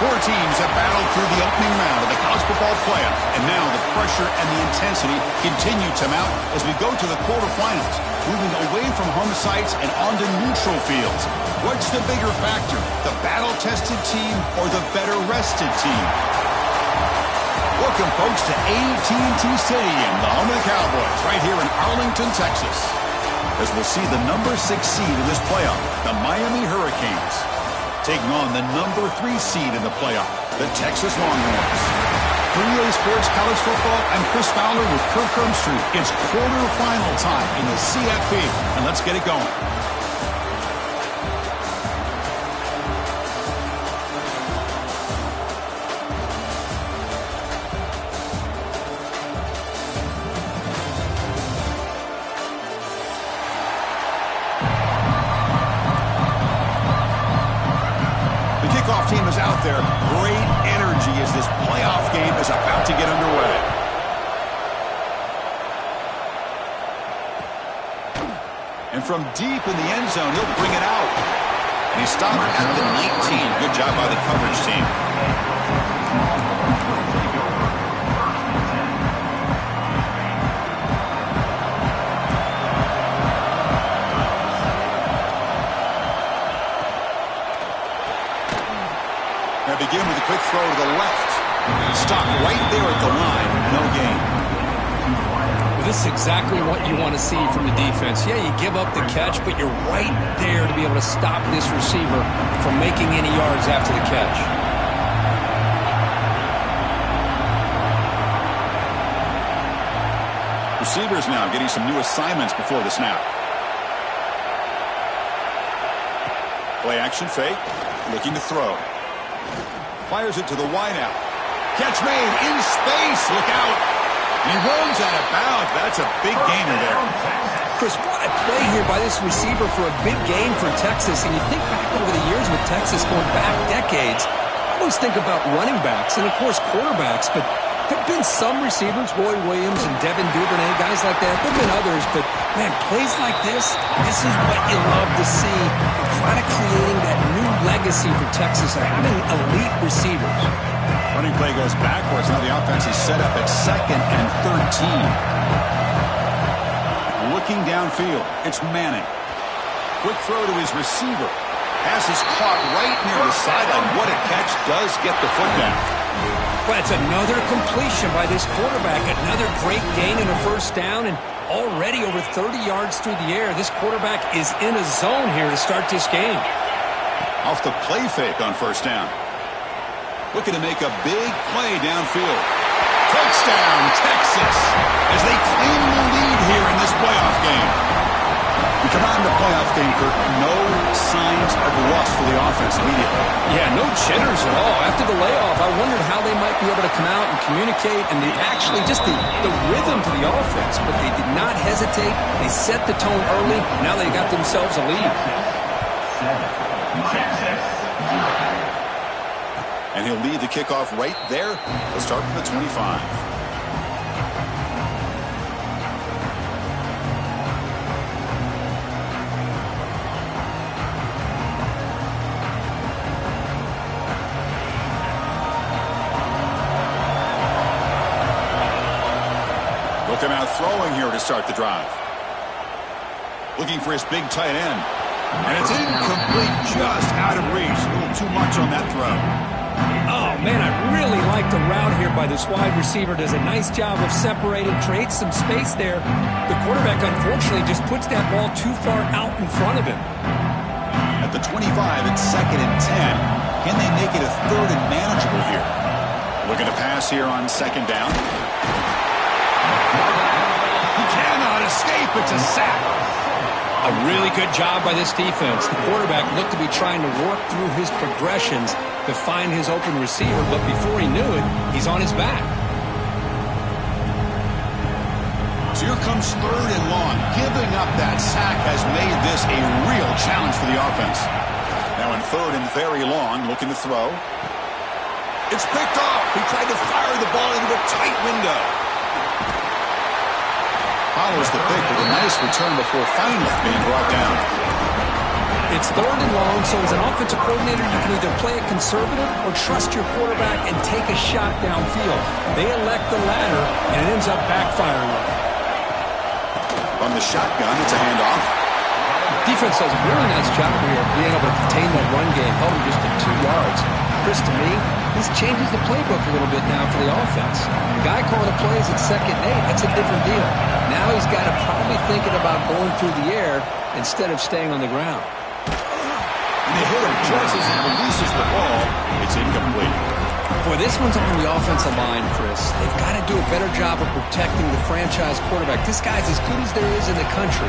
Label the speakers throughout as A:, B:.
A: Four teams have battled through the opening round of the college football playoff, and now the pressure and the intensity continue to mount as we go to the quarterfinals, moving away from home sites and onto neutral fields. What's the bigger factor, the battle-tested team or the better-rested team? Welcome, folks, to AT&T Stadium, the home of the Cowboys, right here in Arlington, Texas, as we'll see the number 6 seed in this playoff, the Miami Hurricanes, taking on the number 3 seed in the playoff, the Texas Longhorns. For EA Sports College Football, I'm Chris Fowler with Kirk Herbstreit. It's quarterfinal time in the CFP, and let's get it going. Team is out there. Great energy as this playoff game is about to get underway. And from deep in the end zone, he'll bring it out. And he stopped at the 19. Good job by the coverage team. Begin with a quick throw to the left. Stop right there at the line. No gain.
B: Well, this is exactly what you want to see from the defense. Yeah, you give up the catch, but you're right there to be able to stop this receiver from making any yards after the catch.
A: Receivers now getting some new assignments before the snap. Play action fake. Looking to throw. Fires it to the wideout. Catch made in space. Look out. He runs out of bounds. That's a big gainer there.
B: Chris, what a play here by this receiver for a big gain for Texas. And you think back over the years with Texas going back decades, always think about running backs and, of course, quarterbacks, but there have been some receivers, Roy Williams and Devin Duvernay, guys like that. There have been others, but, man, plays like this is what you love to see. Kind of creating that new legacy for Texas of having elite receivers.
A: Running play goes backwards. Now the offense is set up at 2nd and 13. Looking downfield, it's Manning. Quick throw to his receiver. Pass is caught right near the sideline. What a catch. Does get the foot down.
B: Well, it's another completion by this quarterback. Another great gain in a first down, and already over 30 yards through the air. This quarterback is in a zone here to start this game.
A: Off the play fake on first down. Looking to make a big play downfield. Touchdown, Texas, as they claim the lead here in this playoff game. We come out in the playoff game, Kirk. No signs of rust for the offense immediately.
B: Yeah, no jitters at all. After the layoff, I wondered how they might be able to come out and communicate, and actually just the rhythm to the offense. But they did not hesitate. They set the tone early. Now they got themselves a lead.
A: And he'll lead the kickoff right there. He'll start from the 25. Looking out throwing here to start the drive. Looking for his big tight end. And it's incomplete, just out of reach. A little too much on that throw.
B: Oh, man, I really like the route here by this wide receiver. Does a nice job of separating, creates some space there. The quarterback, unfortunately, just puts that ball too far out in front of him.
A: At the 25, it's 2nd and 10. Can they make it a 3rd and manageable here? Looking to pass here on 2nd down. He cannot escape. It's a sack.
B: A really good job by this defense. The quarterback looked to be trying to work through his progressions to find his open receiver, but before he knew it, he's on his back.
A: So here comes 3rd and long. Giving up that sack has made this a real challenge for the offense. Now in 3rd and very long, looking to throw. It's picked off. He tried to fire the ball into a tight window. Follows the pick with a nice return before finally being brought down.
B: It's 3rd and long, so as an offensive coordinator, you can either play it conservative or trust your quarterback and take a shot downfield. They elect the latter, and it ends up backfiring.
A: On the shotgun, it's a handoff.
B: Defense does a really nice job here being able to contain that run game, held him just to 2 yards. Chris, to me, this changes the playbook a little bit now for the offense. The guy calling the plays at 2nd and 8, that's a different deal. Now he's got to probably thinking about going through the air instead of staying on the ground.
A: And they hit him just as he releases the ball. It's incomplete.
B: Boy, this one's on the offensive line, Chris. They've got to do a better job of protecting the franchise quarterback. This guy's as good as there is in the country,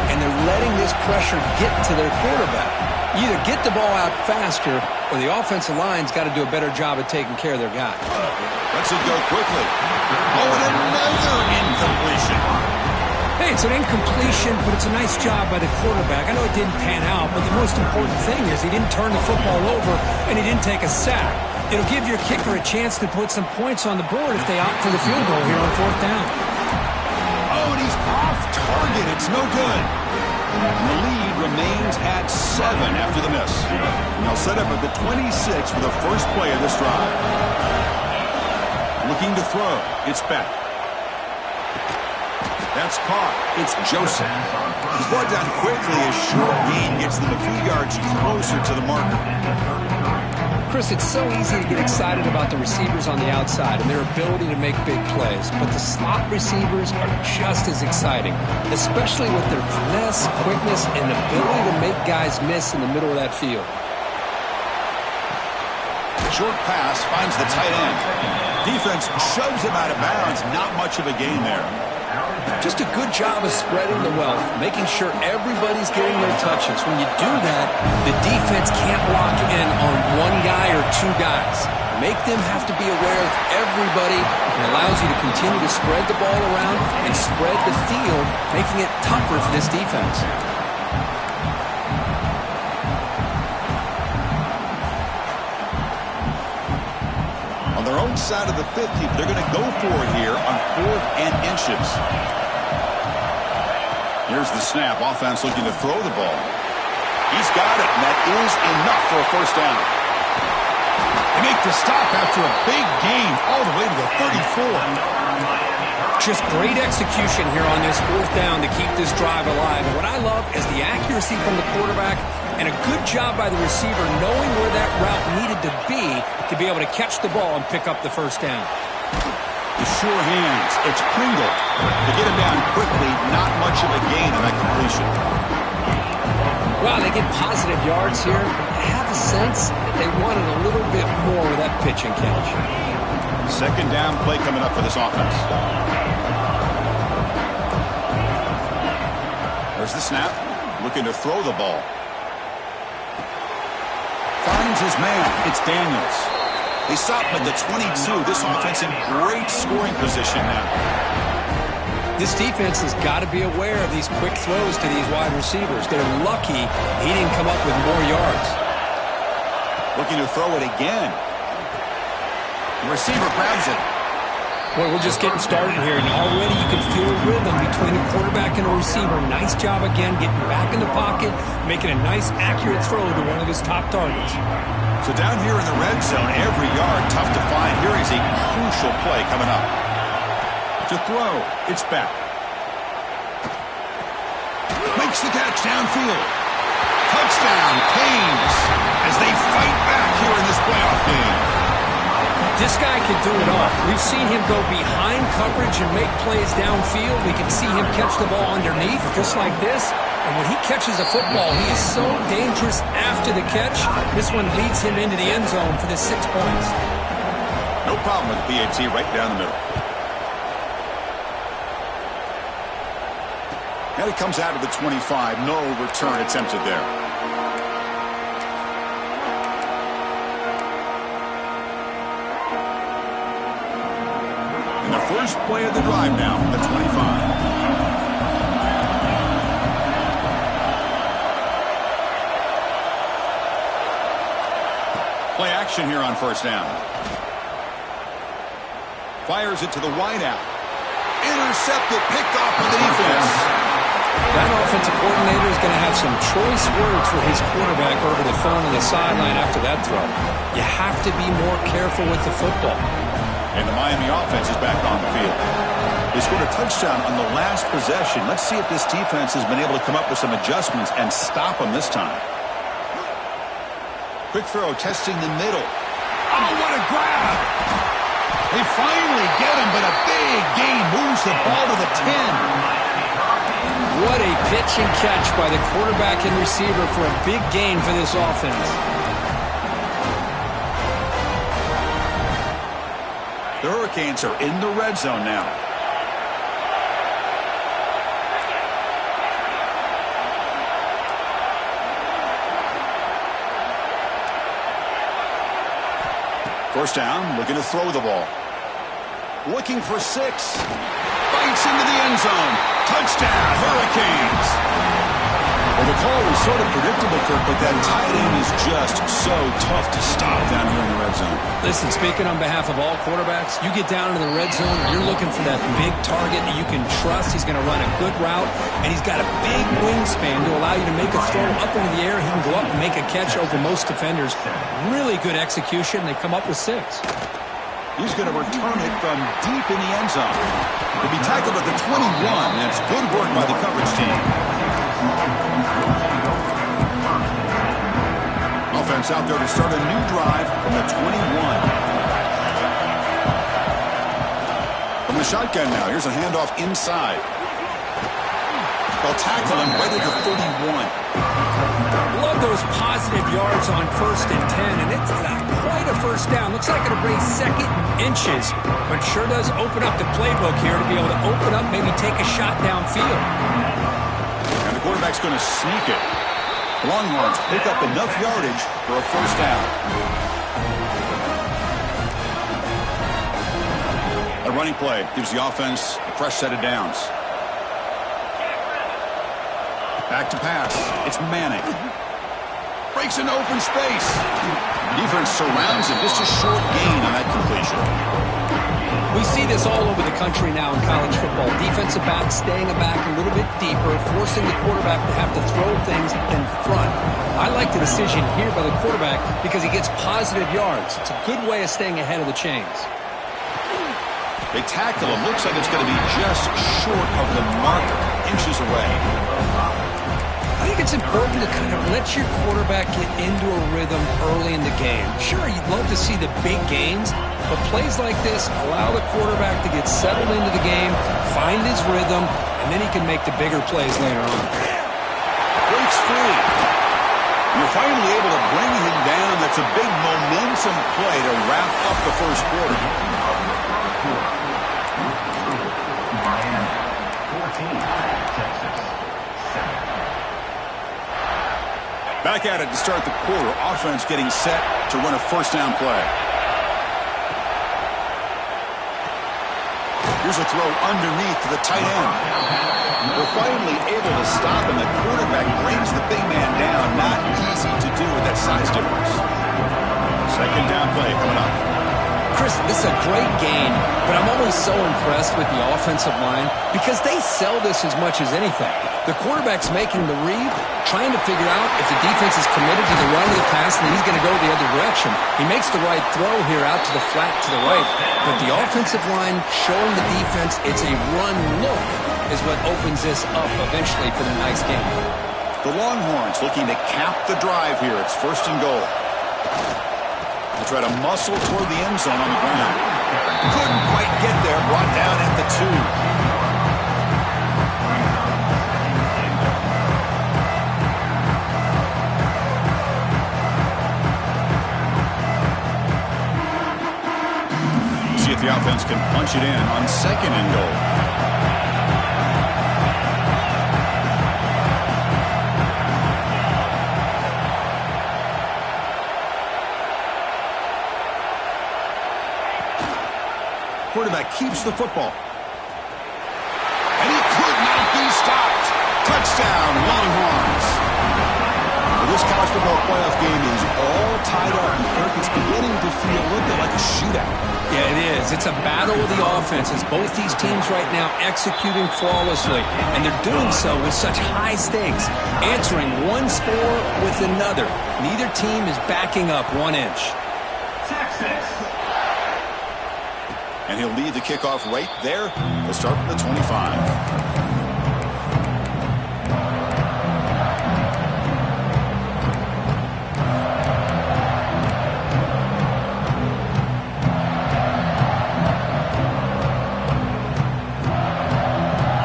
B: and they're letting this pressure get to their quarterback. Either get the ball out faster, or the offensive line's got to do a better job of taking care of their guy.
A: Lets it go quickly. Oh, and another incompletion.
B: Hey, it's an incompletion, but it's a nice job by the quarterback. I know it didn't pan out, but the most important thing is he didn't turn the football over and he didn't take a sack. It'll give your kicker a chance to put some points on the board if they opt for the field goal here on 4th down.
A: Oh, and he's off target. It's no good. And the lead remains at 7 after the miss. Now set up at the 26 for the first play of this drive. Looking to throw. It's back. That's caught. It's Joseph. He's brought down quickly. A short gain gets them a few yards closer to the marker.
B: Chris, it's so easy to get excited about the receivers on the outside and their ability to make big plays, but the slot receivers are just as exciting, especially with their finesse, quickness, and ability to make guys miss in the middle of that field.
A: Short pass finds the tight end. Defense shoves him out of bounds. Not much of a gain there.
B: Just a good job of spreading the wealth, making sure everybody's getting their touches. When you do that, the defense can't lock in on one guy or 2 guys. Make them have to be aware of everybody. It allows you to continue to spread the ball around and spread the field, making it tougher for this defense.
A: their own side of the 50, they're going to go for it here on 4th and inches. Here's the snap. Offense looking to throw the ball. He's got it, and that is enough for a first down. They make the stop after a big gain all the way to the 34.
B: Just great execution here on this 4th down to keep this drive alive. And what I love is the accuracy from the quarterback and a good job by the receiver knowing where that route needed to be able to catch the ball and pick up the first down.
A: The sure hands. It's Pringle. They get him down quickly. Not much of a gain on that completion.
B: Well, they get positive yards here. I have a sense that they wanted a little bit more with that pitch and catch.
A: Second down play coming up for this offense. There's the snap. Looking to throw the ball. Finds his man. It's Daniels. They stop him at the 22. This offense in great scoring position now.
B: This defense has got to be aware of these quick throws to these wide receivers. They're lucky he didn't come up with more yards.
A: Looking to throw it again. The receiver grabs it.
B: Boy, we're just getting started here, and already you can feel a rhythm between the quarterback and the receiver. Nice job again getting back in the pocket, making a nice, accurate throw to one of his top targets.
A: So down here in the red zone, every yard tough to find. Here is a crucial play coming up. To throw, it's back. Makes the catch downfield. Touchdown, Canes, as they fight back here in this playoff game.
B: This guy can do it all. We've seen him go behind coverage and make plays downfield. We can see him catch the ball underneath, just like this. And when he catches a football, he is so dangerous after the catch. This one leads him into the end zone for the 6 points.
A: No problem with the PAT right down the middle. And it comes out of the 25. No return attempted there. And the first play of the drive now from the 25. Play action here on first down. Fires it to the wideout. Intercepted, picked off by the defense.
B: That offensive coordinator is going to have some choice words for his quarterback over the phone on the sideline after that throw. You have to be more careful with the football.
A: And the Miami offense is back on the field. They scored a touchdown on the last possession. Let's see if this defense has been able to come up with some adjustments and stop them this time. Quick throw, testing the middle. Oh, what a grab! They finally get him, but a big gain moves the ball to the 10.
B: What a pitch and catch by the quarterback and receiver for a big gain for this offense.
A: The Hurricanes are in the red zone now. First down, looking to throw the ball. Looking for 6. Bites into the end zone. Touchdown, Hurricanes. Well, the call was sort of predictable, Kirk, but that tight end is just so tough to stop down here in the red zone.
B: Listen, speaking on behalf of all quarterbacks, you get down into the red zone, you're looking for that big target that you can trust. He's going to run a good route, and he's got a big wingspan to allow you to make a throw up into the air. He can go up and make a catch over most defenders. Really good execution. They come up with 6.
A: He's going to return it from deep in the end zone. He'll be tackled at the 21. That's good work by the coverage team. Offense out there to start a new drive from the 21. From the shotgun now, here's a handoff inside. They'll tackle him right at the 31.
B: Love those positive yards on 1st and 10, and it's not quite a first down. Looks like it'll bring 2nd and inches, but sure does open up the playbook here to be able to open up, maybe take a shot downfield.
A: And the quarterback's going to sneak it. Longhorns pick up enough yardage for a first down. A running play gives the offense a fresh set of downs. Back to pass. It's Manning. Breaks into open space. Defense surrounds him. Just a short gain on that completion.
B: We see this all over the country now in college football. Defensive backs staying back a little bit deeper, forcing the quarterback to have to throw things in front. I like the decision here by the quarterback because he gets positive yards. It's a good way of staying ahead of the chains.
A: They tackle him. Looks like it's going to be just short of the marker, inches away.
B: I think it's important to kind of let your quarterback get into a rhythm early in the game. Sure, you'd love to see the big gains, but plays like this allow the quarterback to get settled into the game, find his rhythm, and then he can make the bigger plays later on.
A: Breaks free. You're finally able to bring him down. That's a big momentum play to wrap up the first quarter.
C: Miami, 14, Texas, 7.
A: Back at it to start the quarter. Offense getting set to run a first down play. Here's a throw underneath to the tight end. We're finally able to stop him. The quarterback brings the big man down. Not easy to do with that size difference. Second down play coming up.
B: Chris, this is a great game, but I'm always so impressed with the offensive line because they sell this as much as anything. The quarterback's making the read, trying to figure out if the defense is committed to the run or the pass, and he's going to go the other direction. He makes the right throw here out to the flat to the right, but the offensive line showing the defense it's a run look is what opens this up eventually for the nice game.
A: The Longhorns looking to cap the drive here. It's first and goal. They try to muscle toward the end zone on the ground. Couldn't quite get there. Brought down at the 2. See if the offense can punch it in on second and goal. Quarterback keeps the football. And he could not be stopped. Touchdown, Longhorns. Well, this college football playoff game is all tied up. And Kirk, it's beginning to feel a little bit like a shootout.
B: Yeah, it is. It's a battle of the offenses. Both these teams right now executing flawlessly, and they're doing so with such high stakes, answering one score with another. Neither team is backing up 1 inch.
C: Texas.
A: And he'll lead the kickoff right there. They'll start from the 25.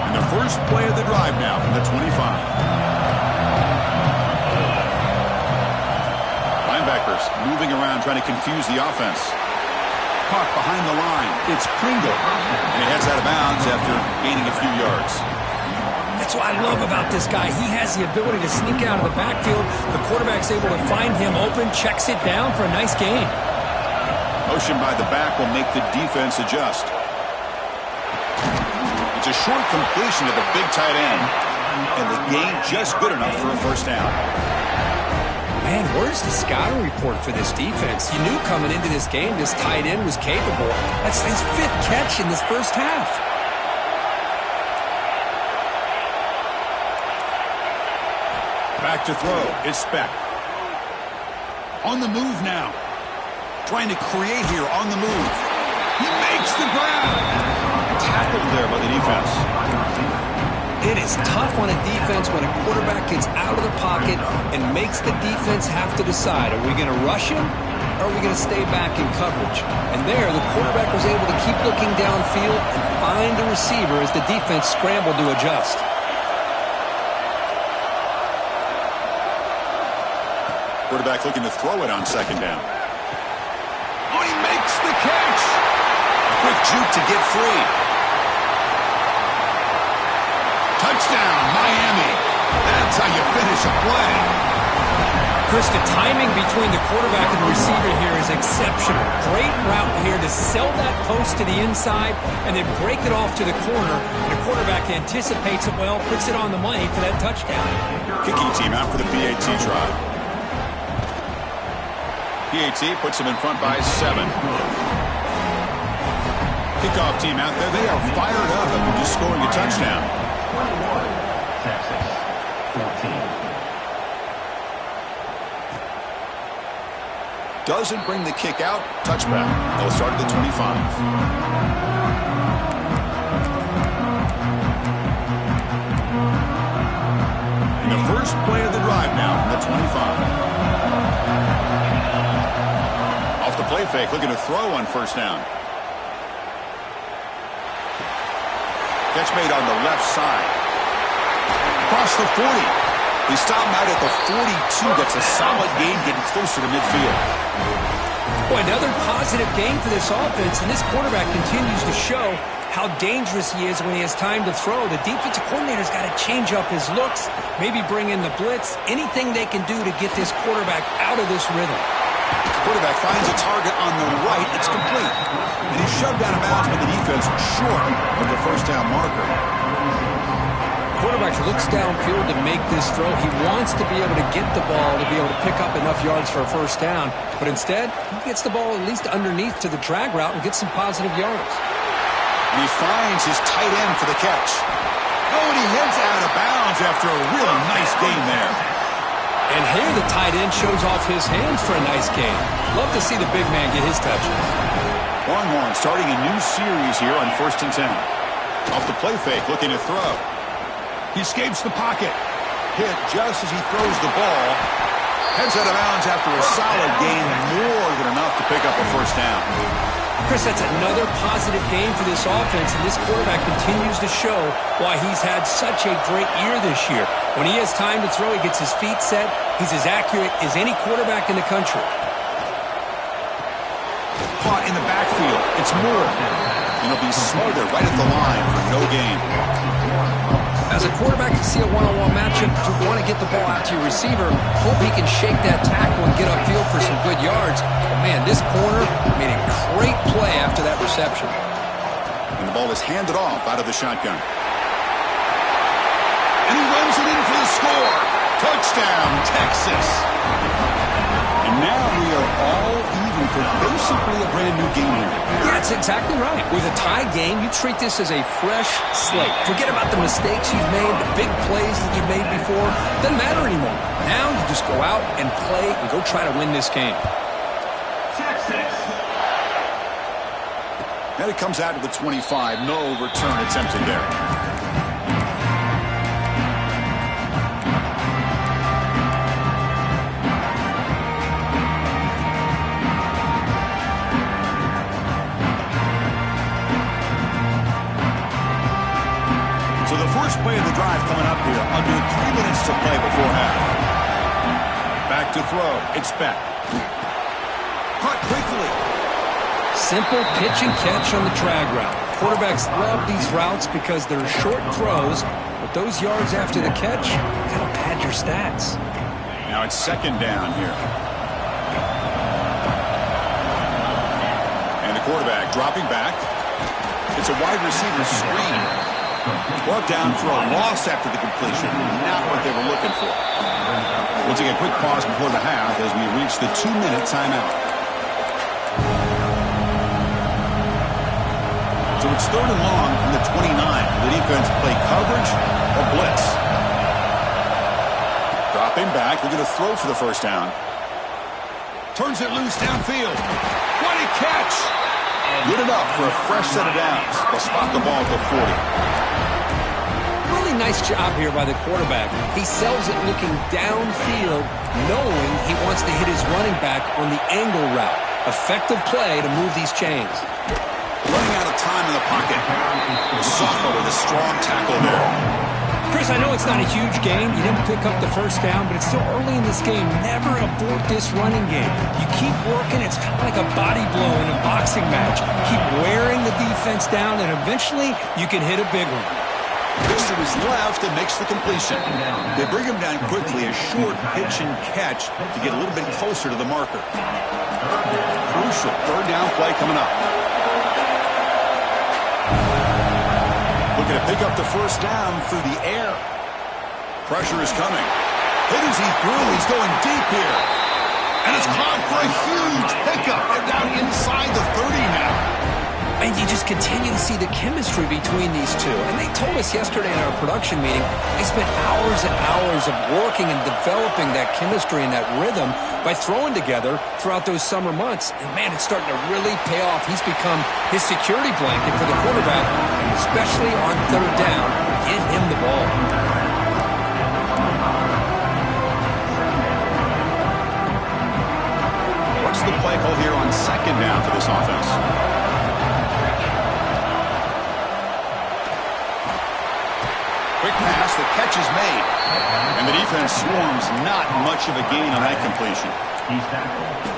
A: And the first play of the drive now from the 25. Linebackers moving around trying to confuse the offense. Behind the line, it's Pringle, and he heads out of bounds after gaining a few yards.
B: That's what I love about this guy. He has the ability to sneak out of the backfield. The quarterback's able to find him open, checks it down for a nice gain.
A: Motion by the back will make the defense adjust. It's a short completion to the big tight end, and the gain just good enough for a first down.
B: Man, where's the scouting report for this defense? You knew coming into this game this tight end was capable. That's his 5th catch in this first half.
A: Back to throw. It's Speck. On the move now. Trying to create here on the move. He makes the grab. Tackled there by the defense.
B: It is tough on a defense when a quarterback gets out of the pocket and makes the defense have to decide, are we going to rush him or are we going to stay back in coverage? And there, the quarterback was able to keep looking downfield and find the receiver as the defense scrambled to adjust.
A: Quarterback looking to throw it on second down. Oh, he makes the catch. Quick juke to get free. Touchdown, Miami. That's how you finish a play.
B: Chris, the timing between the quarterback and the receiver here is exceptional. Great route here to sell that post to the inside and then break it off to the corner. And the quarterback anticipates it well, puts it on the money for that touchdown.
A: Kicking team out for the PAT try. PAT puts them in front by 7. Kickoff team out there. They are fired up after just scoring a touchdown.
C: 21, Texas, 14.
A: Doesn't bring the kick out. Touchback. They'll start at the 25. And the first play of the drive now from the 25. Off the play fake, looking to throw on first down. Catch made on the left side. Across the 40. He stopped him out at the 42. That's a solid gain, getting closer to midfield.
B: Boy, another positive game for this offense, and this quarterback continues to show how dangerous he is when he has time to throw. The defensive coordinator's got to change up his looks, maybe bring in the blitz, anything they can do to get this quarterback out of this rhythm.
A: Quarterback finds a target on the right. It's complete. And he's shoved out of bounds by the defense short of the first down marker.
B: Quarterback looks downfield to make this throw. He wants to be able to get the ball to be able to pick up enough yards for a first down. But instead, he gets the ball at least underneath to the drag route and gets some positive yards.
A: And he finds his tight end for the catch. Oh, and he heads out of bounds after a really nice gain there.
B: And here the tight end shows off his hands for a nice gain. Love to see the big man get his touches.
A: Longhorn starting a new series here on 1st and 10. Off the play fake, looking to throw. He escapes the pocket. Hit just as he throws the ball. Heads out of bounds after a solid gain, more than enough to pick up a first down.
B: Chris, that's another positive game for this offense, and this quarterback continues to show why he's had such a great year this year. When he has time to throw, he gets his feet set. He's as accurate as any quarterback in the country.
A: Caught in the backfield. It's Moore. And he'll be smothered right at the line for no gain.
B: As a quarterback, you see a one-on-one matchup, you want to get the ball out to your receiver, hope he can shake that tackle and get upfield for some good yards. But man, this corner made a great play after that reception.
A: And the ball is handed off out of the shotgun. And he runs it in for the score. Touchdown, Texas. And now we are all even for basically a brand new game here.
B: Yeah, that's exactly right. With a tie game, you treat this as a fresh slate. Forget about the mistakes you've made, the big plays that you've made before. Doesn't matter anymore. Now you just go out and play and go try to win this game.
C: Texas.
A: And it comes out to the 25. No return attempted there. So the first play of the drive coming up here, under 3 minutes to play before half. Back to throw. It's Beck. Caught quickly.
B: Simple pitch and catch on the drag route. Quarterbacks love these routes because they're short throws, but those yards after the catch kind of pad your stats.
A: Now it's second down here. And the quarterback dropping back. It's a wide receiver screen. Brought down for a loss after the completion. Not what they were looking for. We'll take a quick pause before the half as we reach the 2-minute timeout. So it's 3rd and long from the 29. The defense play coverage or blitz. Dropping back. They're going to throw for the first down. Turns it loose downfield. What a catch! Good enough for a fresh set of downs. They'll spot the ball at the 40.
B: Really nice job here by the quarterback. He sells it looking downfield, knowing he wants to hit his running back on the angle route. Effective play to move these chains.
A: Running out of time in the pocket. Sophomore with a strong tackle there.
B: Chris, I know it's not a huge game. You didn't pick up the first down, but it's still early in this game. Never abort this running game. You keep working. It's kind of like a body blow in a boxing match. Keep wearing the defense down, and eventually you can hit a big one.
A: Pitch to his left and makes the completion. They bring him down quickly. A short pitch and catch to get a little bit closer to the marker. Crucial 3rd down play coming up. Looking to pick up the first down through the air. Pressure is coming. Hit as he threw. He's going deep here. And it's caught for a huge pickup. They're down inside the 30 now.
B: And you just continue to see the chemistry between these two. And they told us yesterday in our production meeting, they spent hours and hours of working and developing that chemistry and that rhythm by throwing together throughout those summer months. And, man, it's starting to really pay off. He's become his security blanket for the quarterback, and especially on third down, get him the ball.
A: What's the play call here on second down for this offense? Quick pass, the catch is made. And the defense swarms, not much of a gain on that completion.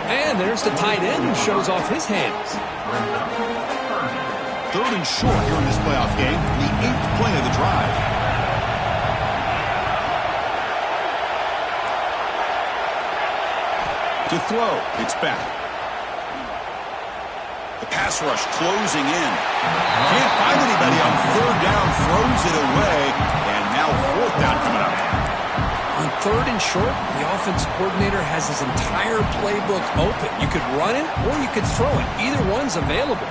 B: And there's the tight end who shows off his hands.
A: Third and short here in this playoff game, the 8th play of the drive. To throw, it's back. The pass rush closing in. Can't find anybody on third down, throws it away, and now fourth down coming up.
B: On third and short, the offense coordinator has his entire playbook open. You could run it or you could throw it. Either one's available.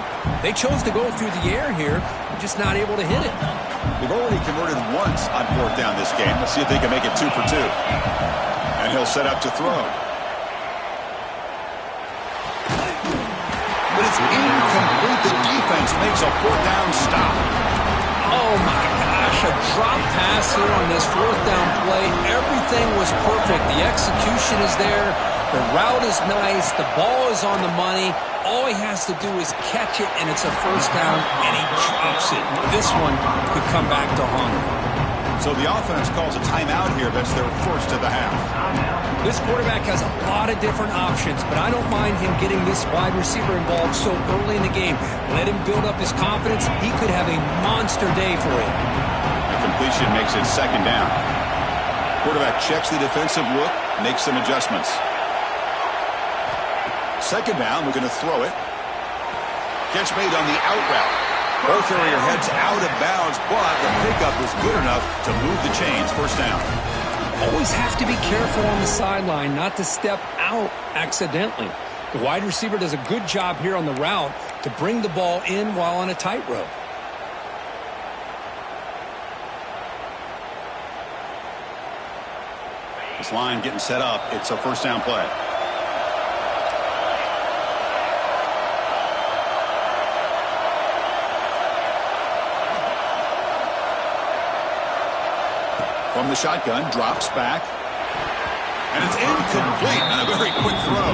B: They chose to go through the air here, just not able to hit it.
A: They've already converted once on fourth down this game. Let's see if they can make it 2 for 2. And he'll set up to throw. But it's incomplete. The defense makes a fourth down stop.
B: Oh, my gosh, a drop pass here on this fourth down play. Everything was perfect. The execution is there. The route is nice. The ball is on the money. All he has to do is catch it, and it's a first down, and he drops it. This one could come back to haunt him.
A: So the offense calls a timeout here. That's their first of the half.
B: This quarterback has a lot of different options, but I don't mind him getting this wide receiver involved so early in the game. Let him build up his confidence. He could have a monster day for him.
A: The completion makes it second down. Quarterback checks the defensive look, makes some adjustments. Second down, we're going to throw it. Catch made on the out route. Ball carrier heads out of bounds, but the pickup was good enough to move the chains. First down.
B: Always have to be careful on the sideline not to step out accidentally. The wide receiver does a good job here on the route to bring the ball in while on a tightrope.
A: This line getting set up. It's a first down play. From the shotgun, drops back. And it's incomplete on a very quick throw.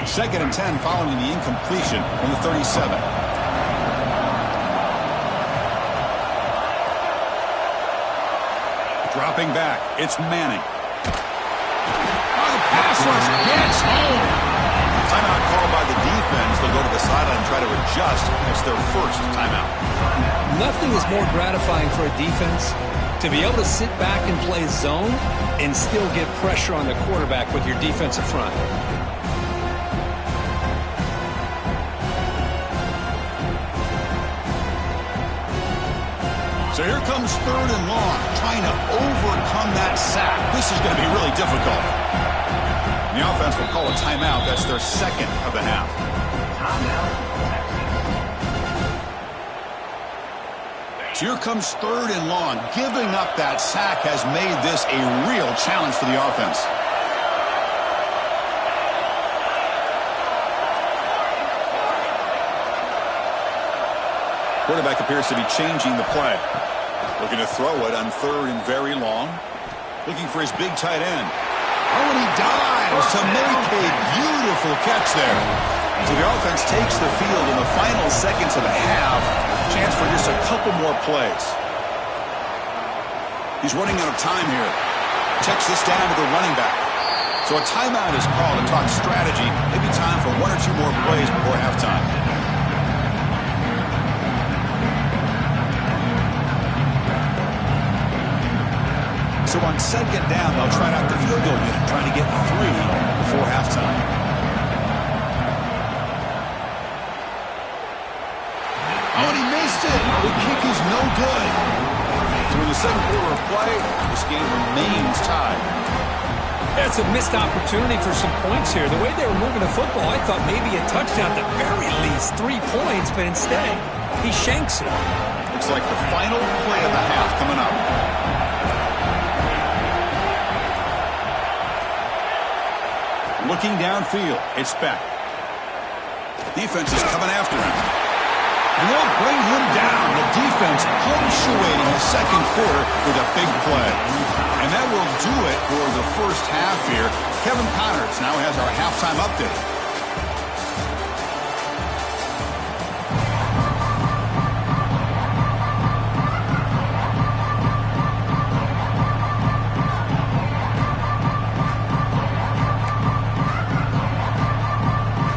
A: Second and 10 following the incompletion on the 37. Dropping back, it's Manning. Oh, the pass rush gets home. Timeout called by the defense. They'll go to the sideline and try to adjust. It's their first timeout.
B: Nothing is more gratifying for a defense to be able to sit back and play zone and still get pressure on the quarterback with your defensive front.
A: So here comes third and long, trying to overcome that sack. This is going to be really difficult. The offense will call a timeout. That's their second of the half. So here comes third and long. Giving up that sack has made this a real challenge for the offense. Quarterback appears to be changing the play. Looking to throw it on third and very long. Looking for his big tight end. Oh, and he dives to make a beautiful catch there. So the offense takes the field in the final seconds of the half. Chance for just a couple more plays. He's running out of time here. Checks this down to the running back. So a timeout is called to talk strategy. Maybe time for one or two more plays before halftime. So on second down, they'll try out the field goal unit, trying to get 3 before halftime. Oh, and he missed it. The kick is no remains tied.
B: That's a missed opportunity for some points here. The way they were moving the football, I thought maybe a touchdown, at the very least 3 points, but instead, he shanks it.
A: Looks like the final play of the half coming up. Looking downfield, it's Beck. Defense is coming after him. And they'll bring him down. The defense punctuating the second quarter with a big play. And that will do it for the first half here. Kevin Connors now has our halftime update.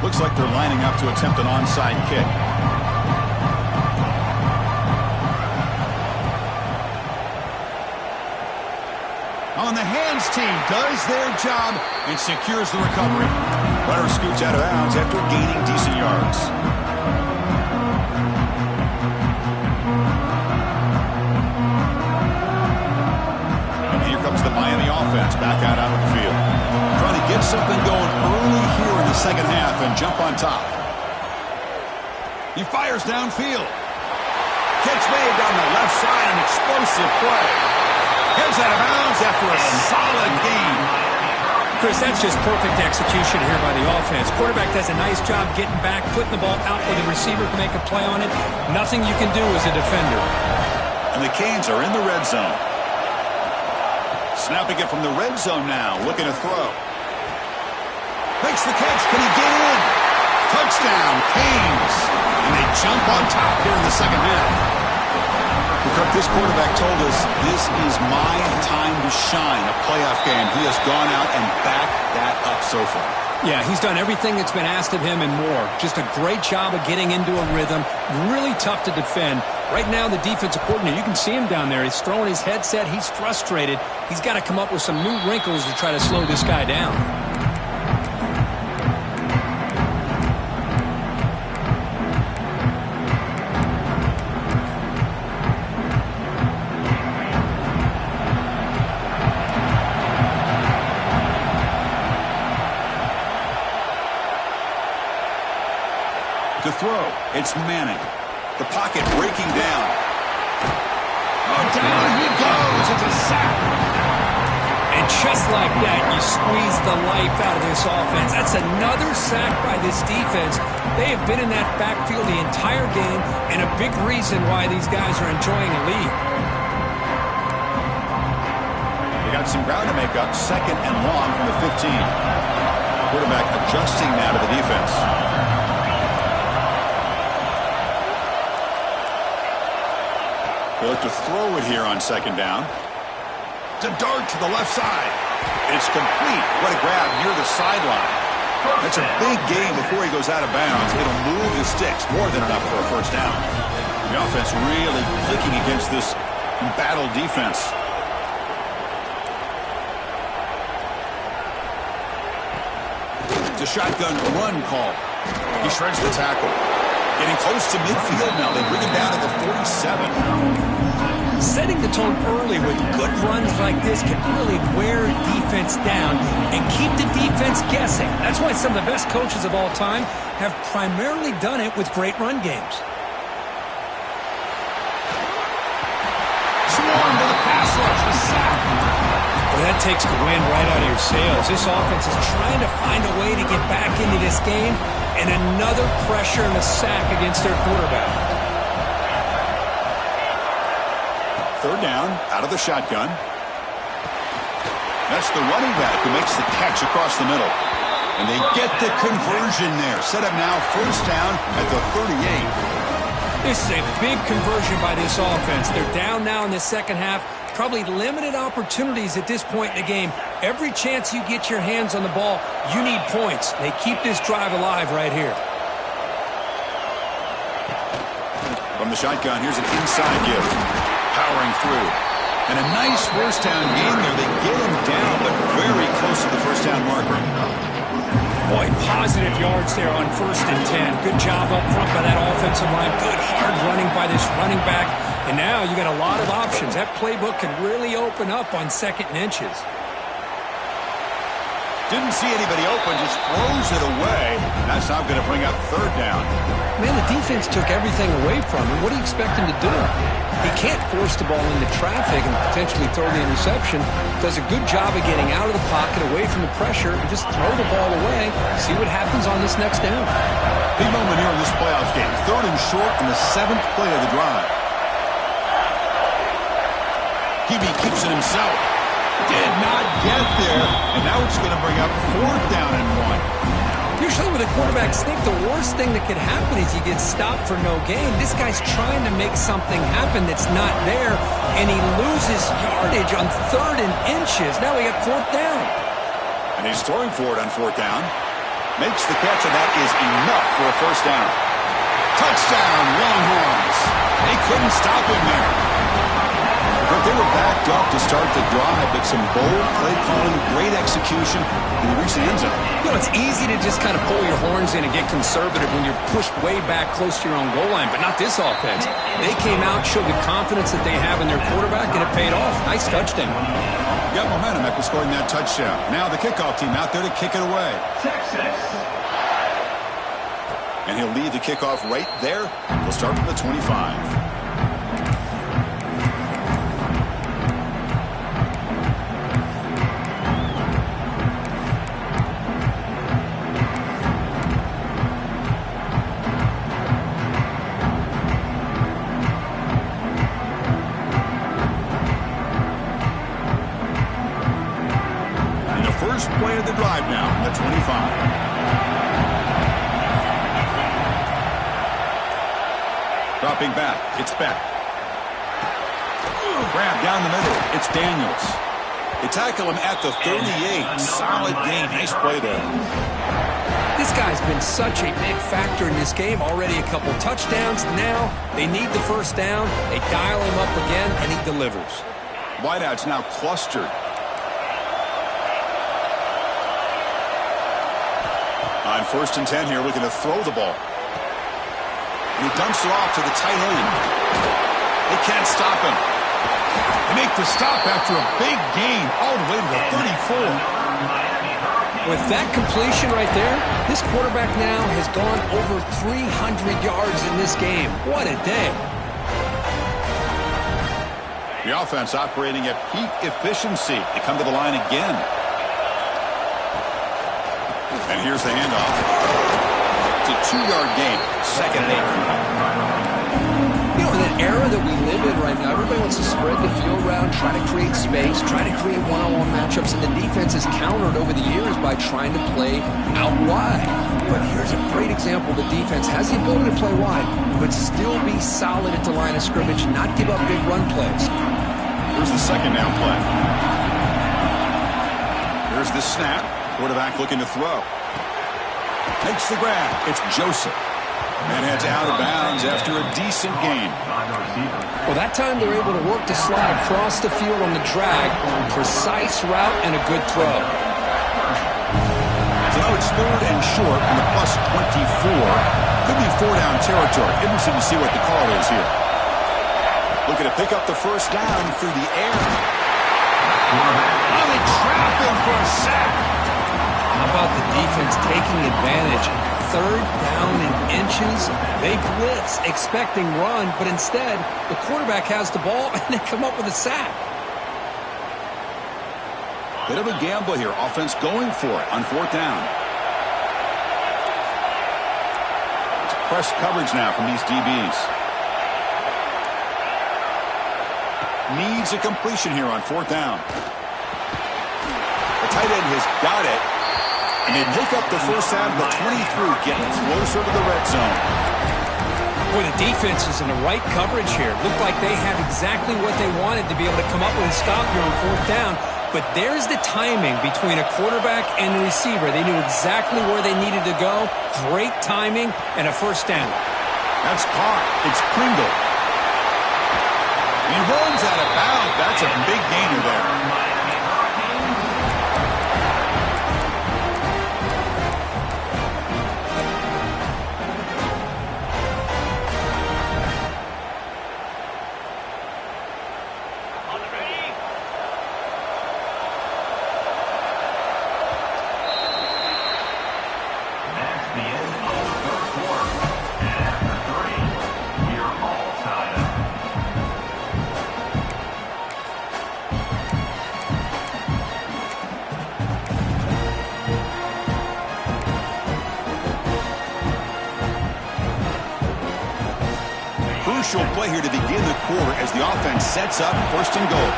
A: Looks like they're lining up to attempt an onside kick. On the hands team does their job and secures the recovery. Runner scoots out of bounds after gaining decent yards. And here comes the Miami offense back out onto the field. Trying to get something going early here in the second half and jump on top. He fires downfield. Catch made down the left side, an explosive play. Heads out of bounds after a solid gain.
B: Chris, that's just perfect execution here by the offense. Quarterback does a nice job getting back, putting the ball out where the receiver can make a play on it. Nothing you can do as a defender.
A: And the Canes are in the red zone. Snapping it from the red zone now, looking to throw. Makes the catch. Can he get in? Touchdown, Canes. And they jump on top here in the second half. Cook, this quarterback told us this is my time to shine, a playoff game. He has gone out and backed that up so far.
B: Yeah, he's done everything that's been asked of him and more. Just a great job of getting into a rhythm. Really tough to defend. Right now, the defensive coordinator, you can see him down there. He's throwing his headset. He's frustrated. He's got to come up with some new wrinkles to try to slow this guy down.
A: To throw, it's Manning. The pocket breaking down. Oh, down he goes. It's a sack.
B: And just like that, you squeeze the life out of this offense. That's another sack by this defense. They have been in that backfield the entire game, and a big reason why these guys are enjoying a lead.
A: They got some ground to make up, 2nd and long from the 15. Quarterback adjusting now to the defense. They look to throw it here on 2nd down. It's a dart to the left side. It's complete. What a grab near the sideline. That's a big gain before he goes out of bounds. It'll move the sticks, more than enough for a first down. The offense really clicking against this embattled defense. It's a shotgun run call. He shreds the tackle. Getting close to midfield now. They bring him down to the 47.
B: Setting the tone early with good runs like this can really wear defense down and keep the defense guessing. That's why some of the best coaches of all time have primarily done it with great run games.
A: Swarm to the pass rush, the sack.
B: Well, that takes the wind right out of your sails. This offense is trying to find a way to get back into this game, and another pressure and a sack against their quarterback.
A: 3rd down, out of the shotgun. That's the running back who makes the catch across the middle. And they get the conversion there. Set up now, 1st down at the 38.
B: This is a big conversion by this offense. They're down now in the second half. Probably limited opportunities at this point in the game. Every chance you get your hands on the ball, you need points. They keep this drive alive right here.
A: From the shotgun, here's an inside give. Powering through. And a nice 1st down gain there. They get him down, but very close to the 1st down marker.
B: Boy, positive yards yards there on 1st and 10. Good job up front by that offensive line. Good hard running by this running back. And now you got a lot of options. That playbook can really open up on 2nd and inches.
A: Didn't see anybody open, just throws it away. That's not going to bring up 3rd down.
B: Man, the defense took everything away from him. What do you expect him to do? He can't force the ball into traffic and potentially throw the interception. Does a good job of getting out of the pocket, away from the pressure, and just throw the ball away. See what happens on this next down.
A: Big moment here in this playoff game. 3rd and short in the 7th play of the drive. Hebe keeps it himself. Did not get there, and now it's going to bring up 4th down and 1.
B: Usually with a quarterback sneak, the worst thing that could happen is you get stopped for no gain. This guy's trying to make something happen that's not there, and he loses yardage on 3rd and inches. Now we got 4th down.
A: And he's throwing for it on 4th down. Makes the catch, and that is enough for a 1st down. Touchdown, Longhorns. They couldn't stop him there. But they were backed up to start the drive, but some bold play calling, great execution, and they reached the end zone.
B: You know, it's easy to just kind of pull your horns in and get conservative when you're pushed way back close to your own goal line, but not this offense. They came out, showed the confidence that they have in their quarterback, and it paid off. Nice touchdown.
A: Got momentum after scoring that touchdown. Now the kickoff team out there to kick it away.
C: Texas.
A: And he'll lead the kickoff right there. He'll start from the 25. First play of the drive now from the 25. Dropping back. It's Beck. Grab down the middle. It's Daniels. They tackle him at the 38. Solid gain. Nice play there.
B: This guy's been such a big factor in this game. Already a couple touchdowns. Now they need the 1st down. They dial him up again, and he delivers.
A: Wideout's now clustered. On 1st and 10 here, looking to throw the ball. He dumps it off to the tight end. They can't stop him. They make the stop after a big gain all the way to the 34.
B: With that completion right there, this quarterback now has gone over 300 yards in this game. What a day.
A: The offense operating at peak efficiency. They come to the line again. And here's the handoff. It's a 2-yard gain. 2nd and 8.
B: You know, in that era that we live in right now, everybody wants to spread the field around, try to create space, try to create one-on-one matchups, and the defense has countered over the years by trying to play out wide. But here's a great example. The defense has the ability to play wide, but still be solid at the line of scrimmage, not give up big run plays.
A: Here's the 2nd down play. Here's the snap. Quarterback looking to throw. Takes the grab. It's Joseph. And heads out of bounds after a decent gain.
B: Well, that time they're able to work the slot across the field on the drag. Precise route and a good throw.
A: So now it's 3rd and short from the plus 24. Could be 4-down territory. Interesting to see what the call is here. Looking to pick up the 1st down through the air. Oh, they trap him for a sack.
B: How about the defense taking advantage? 3rd down and inches. They blitz, expecting run, but instead, the quarterback has the ball, and they come up with a sack.
A: Bit of a gamble here. Offense going for it on 4th down. It's press coverage now from these DBs. Needs a completion here on 4th down. The tight end has got it. And they pick up the 1st down to the 23, getting closer to the red zone.
B: Boy, the defense is in the right coverage here. Looked like they had exactly what they wanted to be able to come up with a stop here on 4th down. But there's the timing between a quarterback and the receiver. They knew exactly where they needed to go. Great timing and a 1st down.
A: That's caught. It's Pringle. He runs out of bounds. That's a big gainer there. crucial play here to begin the quarter as the offense sets up first and goal.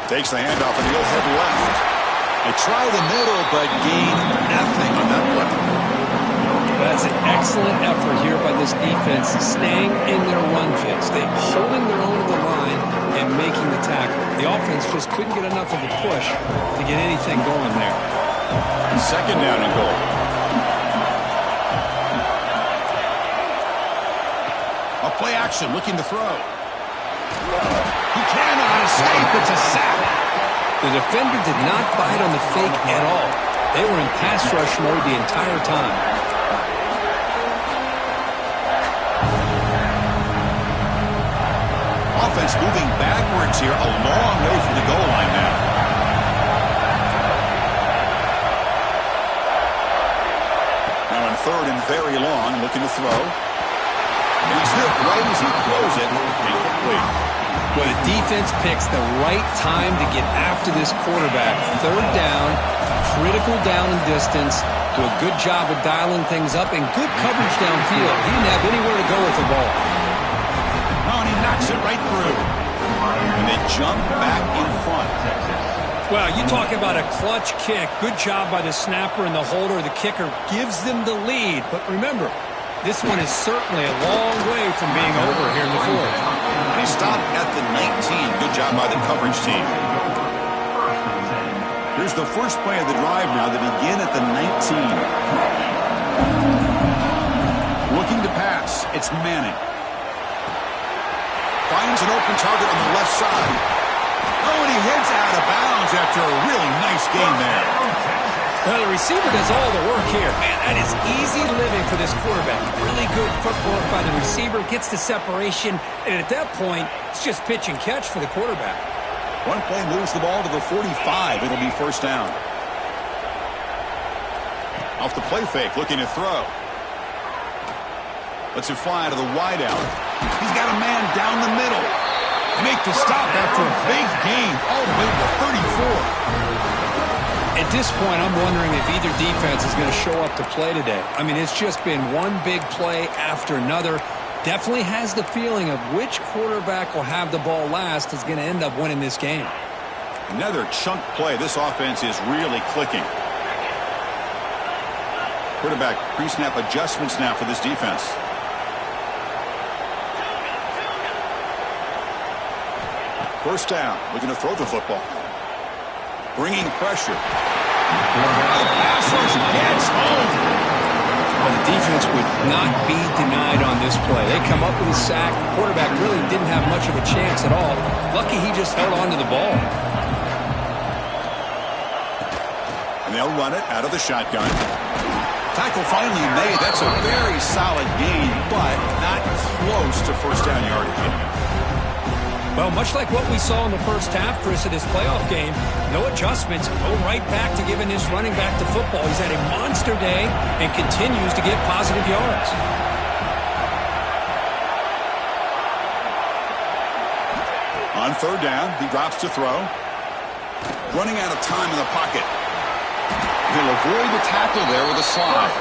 A: Takes the handoff and he'll head left. They try the middle, but gain nothing on that play.
B: That's an excellent effort here by this defense, staying in their run fix. They're holding their own at the line and making the tackle. The offense just couldn't get enough of a push to get anything going there.
A: Second down and goal. A play action, looking to throw. He cannot escape. It's a sack.
B: The defender did not bite on the fake at all. They were in pass rush mode the entire time.
A: Offense moving backwards here, a long way from the goal line now. Now in third and very long, looking to throw. And he's hit right as he throws it. Incomplete.
B: Well, the defense picks the right time to get after this quarterback. Third down, critical down and distance. Do a good job of dialing things up and good coverage downfield. He didn't have anywhere to go with the ball.
A: Oh, and he knocks it right through. And they jump back in front.
B: Well, you talk about a clutch kick. Good job by the snapper and the holder. The kicker gives them the lead. But remember, this one is certainly a long way from being over here in the fourth.
A: They stop at the 19. Good job by the coverage team. Here's the first play of the drive now. They begin at the 19. Looking to pass. It's Manning. Finds an open target on the left side. Oh, and he heads out of bounds after a really nice game there.
B: Well, the receiver does all the work here. Man, that is easy living for this quarterback. Really good footwork by the receiver. Gets the separation. And at that point, it's just pitch and catch for the quarterback.
A: One play moves the ball to the 45. It'll be first down. Off the play fake, looking to throw. Lets it fly to the wideout. He's got a man down the middle. They make the stop after a big gain all the way to the 34.
B: At this point, I'm wondering if either defense is going to show up to play today. I mean, it's just been one big play after another. Definitely has the feeling of which quarterback will have the ball last is going to end up winning this game.
A: Another chunk play. This offense is really clicking. Quarterback pre-snap adjustments now for this defense. First down, looking to throw the football. Bringing pressure. The pass rush gets home.
B: Well, the defense would not be denied on this play. They come up with a sack. The quarterback really didn't have much of a chance at all. Lucky he just held on to the ball.
A: And they'll run it out of the shotgun. Tackle finally made. That's a very solid gain, but not close to first down yardage.
B: Well, much like what we saw in the first half, Chris, of this playoff game, no adjustments. Go right back to giving this running back to football. He's had a monster day and continues to get positive yards.
A: On third down, he drops to throw. Running out of time in the pocket. He'll avoid the tackle there with a slide.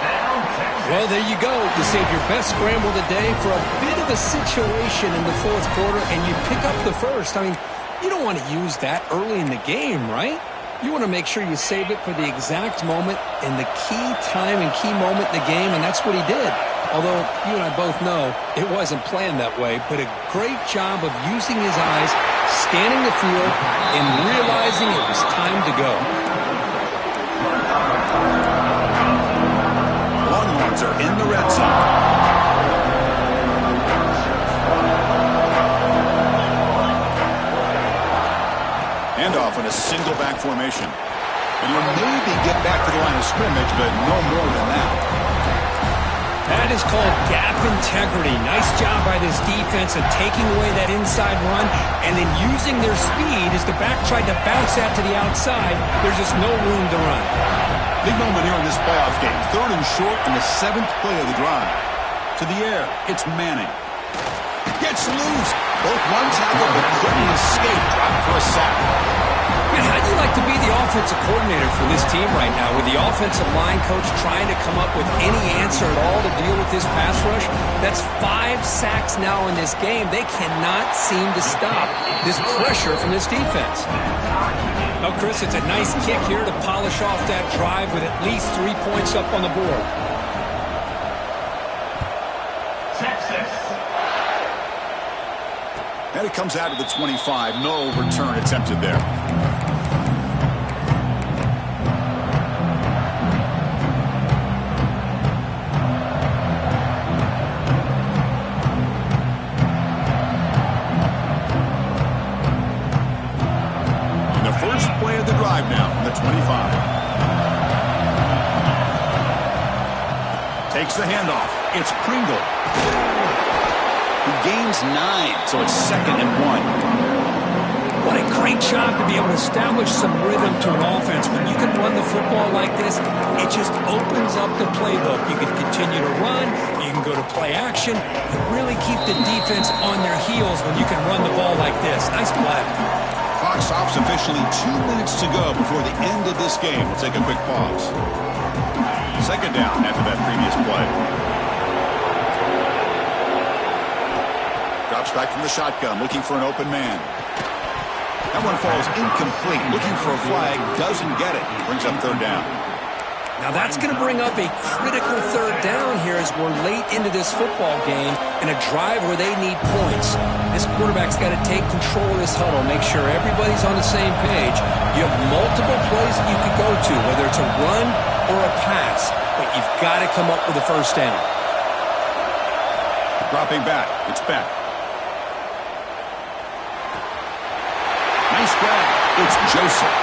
B: Well, there you go. You save your best scramble of the day for a bit of a situation in the fourth quarter, and you pick up the first. I mean, you don't want to use that early in the game, right? You want to make sure you save it for the exact moment and the key time and key moment in the game, and that's what he did. Although you and I both know it wasn't planned that way, but a great job of using his eyes, scanning the field, and realizing it was time to go.
A: Longhorns are in the red zone. Handoff in a single back formation. And he'll maybe get back to the line of scrimmage, but no more than that.
B: That is called gap integrity. Nice job by this defense of taking away that inside run and then using their speed as the back tried to bounce that to the outside. There's just no room to run.
A: Big moment here in this playoff game. Third and short in the 7th play of the drive. To the air, it's Manning. Gets loose. Both run tackle, but couldn't escape. Dropped for a sack.
B: Man, how'd certainly like to be the offensive coordinator for this team right now, with the offensive line coach trying to come up with any answer at all to deal with this pass rush. That's 5 sacks now in this game. They cannot seem to stop this pressure from this defense. Now, Chris, it's a nice kick here to polish off that drive with at least 3 points up on the board.
C: Texas.
A: And it comes out to the 25. No return attempted there. And the first play of the drive now from the 25. Takes the handoff. It's Pringle. He gains 9, so it's 2nd and 1.
B: What a great job to be able to establish some rhythm to an offense. When you can run the football like this, it just opens up the playbook. You can continue to run. You can go to play action. You really keep the defense on their heels when you can run the ball like this. Nice play.
A: Clock stops officially 2 minutes to go before the end of this game. We'll take a quick pause. 2nd down after that previous play. Drops back from the shotgun, looking for an open man. That one falls incomplete. Looking for a flag, doesn't get it. Brings up 3rd down.
B: Now that's going to bring up a critical 3rd down here as we're late into this football game in a drive where they need points. This quarterback's got to take control of this huddle, make sure everybody's on the same page. You have multiple plays that you could go to, whether it's a run or a pass, but you've got to come up with a 1st down.
A: Dropping back, it's back. Nice grab. It's Joseph.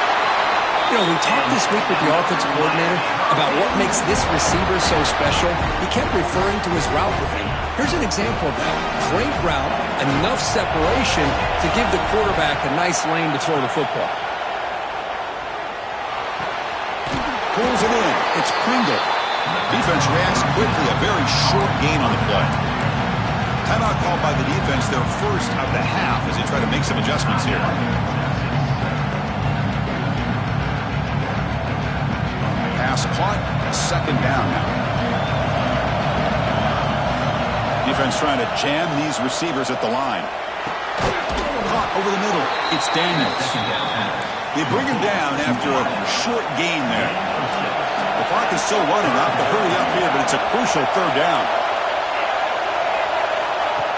B: You know, we talked this week with the offensive coordinator about what makes this receiver so special. He kept referring to his route running. Here's an example of that. Great route, enough separation to give the quarterback a nice lane to throw the football.
A: Pulls it in. It's Pringle. Defense reacts quickly. A very short gain on the play. Timeout called by the defense, their first of the half, as they try to make some adjustments here. Pass caught, 2nd down now. Defense trying to jam these receivers at the line. Caught over the middle. It's Daniels. They bring him down after a short gain there. The clock is still running. I'll have to hurry up here, but it's a crucial 3rd down.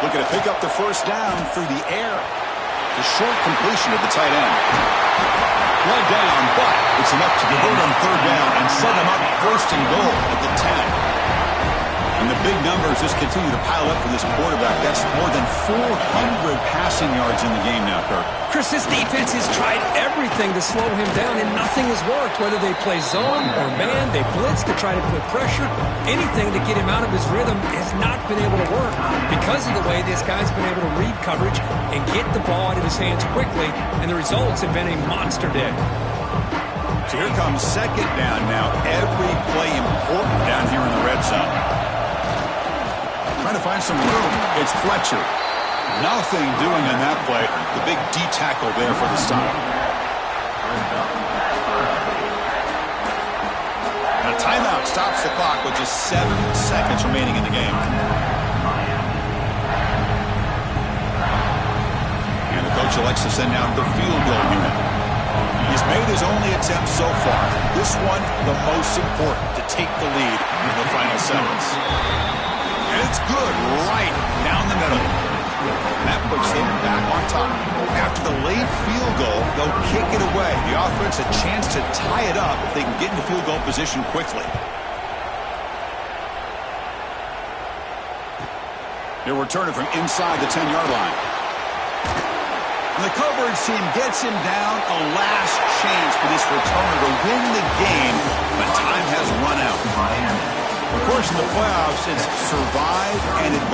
A: Looking to pick up the 1st down through the air. The short completion of the tight end. One down, but it's enough to convert on 3rd down and set them up 1st and goal at the 10. And the big numbers just continue to pile up for this quarterback. That's more than 400 passing yards in the game now, Kirk.
B: Chris, this defense has tried everything to slow him down, and nothing has worked. Whether they play zone or man, they blitz to try to put pressure. Anything to get him out of his rhythm has not been able to work because of the way this guy's been able to read coverage and get the ball out of his hands quickly, and the results have been a monster day.
A: So here comes 2nd down now. Every play important down here in the red zone. Trying to find some room. It's Fletcher. Nothing doing in that play. The big D tackle there for the stop. And a timeout stops the clock with just 7 seconds remaining in the game. And the coach elects to send out the field goal unit. He's made his only attempt so far. This one, the most important, to take the lead in the final seconds. And it's good right down the middle. And that puts them back on top. After the late field goal, they'll kick it away. The offense a chance to tie it up if they can get into field goal position quickly. They're returning from inside the 10-yard line. And the coverage team gets him down. A last chance for this returner to win the game, but time has run out. Of course, in the playoffs, it's survive and advance.